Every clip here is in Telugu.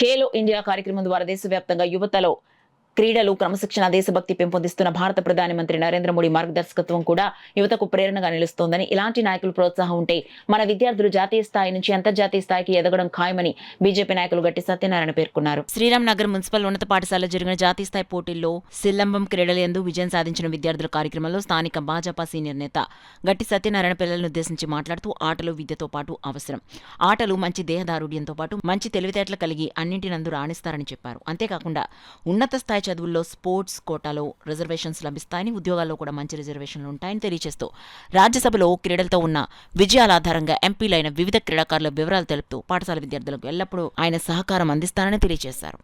ఖేలో ఇండియా కార్యక్రమం ద్వారా దేశవ్యాప్తంగా యువతలో క్రీడలు, క్రమశిక్షణ, దేశభక్తి పెంపొందిస్తున్న భారత ప్రధాని మంత్రి నరేంద్ర మోడీ మార్గదర్శకత్వం కూడా యువతకు ప్రేరణగా నిలుస్తోందని, ఇలాంటి నాయకుల ప్రోత్సాహం ఉంటే మన విద్యార్థులు జాతీయ స్థాయి నుంచి అంతర్జాతీయ స్థాయికి ఎదగడం ఖాయమని బీజేపీ నాయకులు గట్టి సత్యనారాయణ పేర్కొన్నారు. శ్రీరామ్ నగర్ మున్సిపల్ ఉన్నత పాఠశాలలో జరిగిన జాతీయ స్థాయి పోటీల్లో సిల్లంబం క్రీడలందు విజయం సాధించిన విద్యార్థుల కార్యక్రమంలో స్థానిక భాజపా సీనియర్ నేత గట్టి సత్యనారాయణ పిల్లలను ఉద్దేశించి మాట్లాడుతూ, ఆటలు విద్యతో పాటు అవసరం. ఆటలు మంచి దేహదారుఢ్యంతో పాటు మంచి తెలివితేటలు కలిగి అన్నింటినందు రాణిస్తారని చెప్పారు. అంతేకాకుండా ఉన్నత స్థాయి చదువుల్లో స్పోర్ట్స్ కోటాలో రిజర్వేషన్స్ లభిస్తాయని, ఉద్యోగాల్లో కూడా మంచి రిజర్వేషన్లు ఉంటాయని తెలియజేస్తూ, రాజ్యసభలో క్రీడలతో ఉన్న విజయాల ఆధారంగా ఎంపీలైన వివిధ క్రీడాకారుల వివరాలు తెలుపుతూ పాఠశాల విద్యార్థులకు ఎల్లప్పుడూ ఆయన సహకారం అందిస్తానని తెలియజేశారు.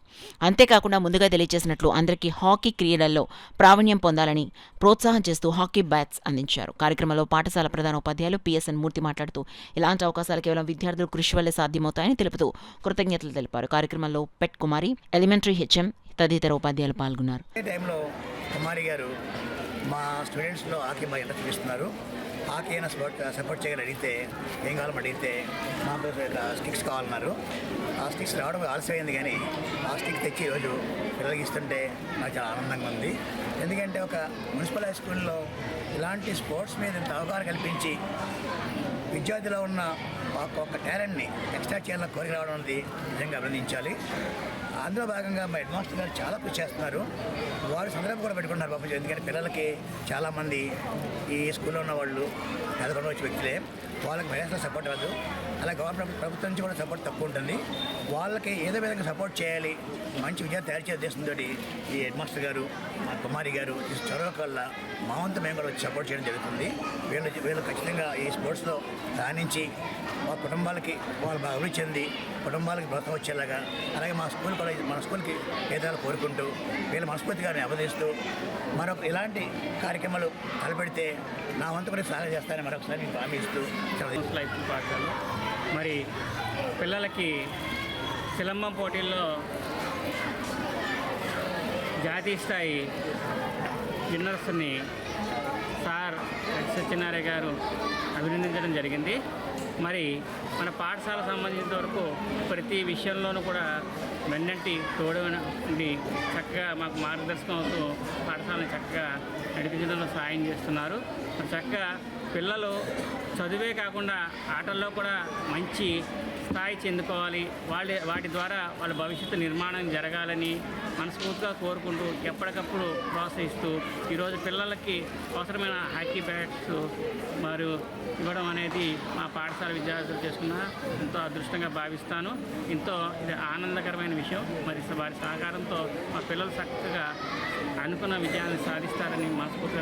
అంతేకాకుండా ముందుగా తెలియజేసినట్లు అందరికీ హాకీ క్రీడల్లో ప్రావీణ్యం పొందాలని ప్రోత్సాహం చేస్తూ హాకీ బ్యాట్స్ అందించారు. కార్యక్రమంలో పాఠశాల ప్రధాన ఉపాధ్యాయులు పిఎస్ఎన్ మూర్తి మాట్లాడుతూ, ఇలాంటి అవకాశాలు కేవలం విద్యార్థులు కృషి వల్లే సాధ్యమవుతాయని తెలుపుతూ కృతజ్ఞతలు తెలిపారు. కార్యక్రమంలో పెట్ కుమారి, ఎలిమెంటరీ హెచ్ఎం తదితర ఉపాధ్యాయులు పాల్గొన్నారు. టైంలో కుమారి గారు మా స్టూడెంట్స్లో హాకీ బాగా ఎంత చూపిస్తున్నారు. హాకీ అయినా సపోర్ట్ చేయాలని అడిగితే ఏం కావాలని అడిగితే మాకు స్టిక్స్ కావాలన్నారు. ఆ స్టిక్స్ రావడం ఆలస్యమైంది, కానీ ఆ స్టిక్స్ తెచ్చి ఈరోజు పిల్లలకి ఇస్తుంటే నాకు చాలా ఆనందంగా ఉంది. ఎందుకంటే ఒక మున్సిపల్ హై స్కూల్లో ఇలాంటి స్పోర్ట్స్ మీద ఇంత అవగాహన కల్పించి విద్యార్థిలో ఉన్న ఒక టాలెంట్ని ఎక్స్ట్రా చేయాలని కోరిక రావడం అనేది నిజంగా అభినందించాలి. అందులో భాగంగా మా హెడ్ మాస్టర్ గారు చాలా కృషి చేస్తున్నారు. వారు సందర్భం కూడా పెట్టుకుంటున్నారు పాపం. ఎందుకంటే పిల్లలకి చాలామంది ఈ స్కూల్లో ఉన్న వాళ్ళు పేదకుండా వచ్చే వ్యక్తులే, వాళ్ళకి ఫైనాన్షియల్ సపోర్ట్ రాదు. అలా గవర్నమెంట్ ప్రభుత్వం నుంచి కూడా సపోర్ట్ తక్కువ ఉంటుంది. వాళ్ళకి ఏదో విధంగా సపోర్ట్ చేయాలి, మంచి విద్యార్థి తయారు చేసే ఉద్దేశంతో ఈ హెడ్ మాస్టర్ గారు, మా కుమారి గారు చొరవకల్ల మా వంతు మేము కూడా వచ్చి సపోర్ట్ చేయడం జరుగుతుంది. వీళ్ళు ఖచ్చితంగా ఈ స్పోర్ట్స్లో రాణించి మా కుటుంబాలకి వాళ్ళు బాగా అభివృద్ధి చెంది కుటుంబాలకి ప్రోత్సాహం వచ్చేలాగా, అలాగే మన స్కూల్కి ఏదైనా కోరుకుంటూ వీళ్ళ మనస్ఫూర్తిగా అభినందిస్తూ మరొక ఇలాంటి కార్యక్రమాలు తలపెడితే నా వంతు కూడా సహాయం చేస్తానని మరొకసారి మీకు హామీ ఇస్తూ లైఫ్ పాఠశాలలో మరి పిల్లలకి సిలంబం పోటీల్లో జాతీయ స్థాయి విన్నర్స్ని సార్ సత్యనారాయణ గారు అభినందించడం జరిగింది. మరి మన పాఠశాలకు సంబంధించిన వరకు ప్రతి విషయంలోనూ కూడా వెన్నంటి తోడుండి చక్కగా మాకు మార్గదర్శకం అవుతూ పాఠశాలను చక్కగా నడిపించడంలో సాయం చేస్తున్నారు. చక్కగా పిల్లలు చదువే కాకుండా ఆటల్లో కూడా మంచి స్థాయి చెందుకోవాలి, వాటి ద్వారా వాళ్ళ భవిష్యత్తు నిర్మాణం జరగాలని మనస్ఫూర్తిగా కోరుకుంటూ ఎప్పటికప్పుడు ప్రోత్సహిస్తూ ఈరోజు పిల్లలకి అవసరమైన హాకీ బ్యాట్స్ మరియు ఇవ్వడం అనేది మా పాఠశాల విద్యార్థులు చేసుకున్న ఎంతో అదృష్టంగా భావిస్తాను. ఎంతో ఇది ఆనందకరమైన విషయం. మరి వారి సహకారంతో మా పిల్లలు చక్కగా అనుకున్న విజయాన్ని సాధిస్తారని మనస్ఫూర్తిగా